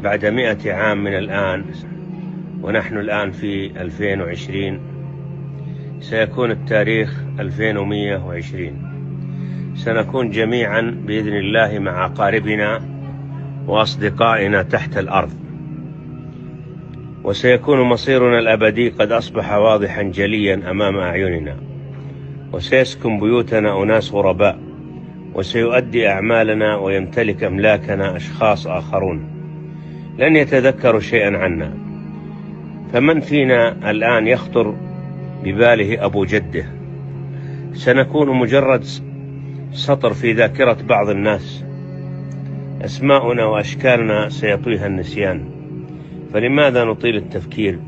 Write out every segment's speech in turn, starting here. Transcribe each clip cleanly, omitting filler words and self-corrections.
بعد 100 عام من الآن، ونحن الآن في 2020، سيكون التاريخ 2120. سنكون جميعا بإذن الله مع أقاربنا وأصدقائنا تحت الأرض، وسيكون مصيرنا الأبدي قد أصبح واضحا جليا أمام أعيننا، وسيسكن بيوتنا أناس غرباء، وسيؤدي أعمالنا ويمتلك أملاكنا أشخاص آخرون لن يتذكروا شيئا عنا. فمن فينا الآن يخطر بباله أبو جده؟ سنكون مجرد سطر في ذاكرة بعض الناس، أسماؤنا وأشكالنا سيطويها النسيان. فلماذا نطيل التفكير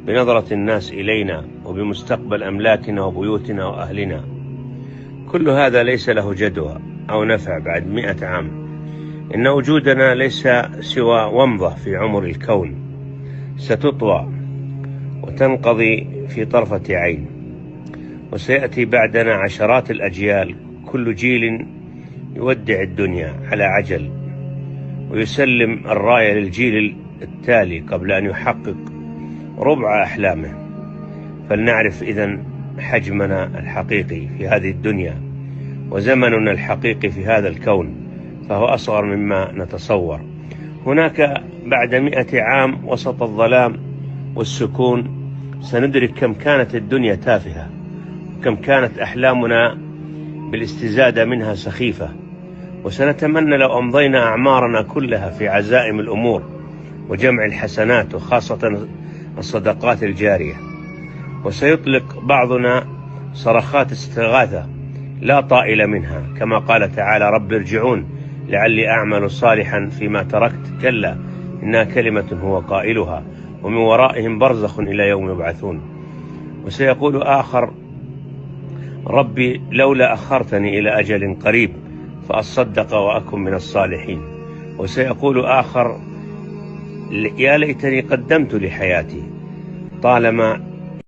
بنظرة الناس إلينا وبمستقبل أملاكنا وبيوتنا وأهلنا؟ كل هذا ليس له جدوى أو نفع بعد 100 عام. إن وجودنا ليس سوى ومضة في عمر الكون، ستطوى وتنقضي في طرفة عين، وسيأتي بعدنا عشرات الأجيال، كل جيل يودع الدنيا على عجل ويسلم الراية للجيل التالي قبل أن يحقق ربع أحلامه. فلنعرف إذن حجمنا الحقيقي في هذه الدنيا، وزمننا الحقيقي في هذا الكون، فهو أصغر مما نتصور. هناك بعد 100 عام وسط الظلام والسكون سندرك كم كانت الدنيا تافهة، كم كانت أحلامنا بالاستزادة منها سخيفة، وسنتمنى لو أمضينا أعمارنا كلها في عزائم الأمور وجمع الحسنات، وخاصة الصدقات الجارية. وسيطلق بعضنا صرخات استغاثة لا طائل منها، كما قال تعالى: رب ارجعون لعلي أعمل صالحا فيما تركت، كلا إنها كلمة هو قائلها ومن ورائهم برزخ إلى يوم يبعثون. وسيقول آخر: ربي لولا أخرتني إلى أجل قريب فأصدق وأكن من الصالحين. وسيقول آخر: يا ليتني قدمت لحياتي، طالما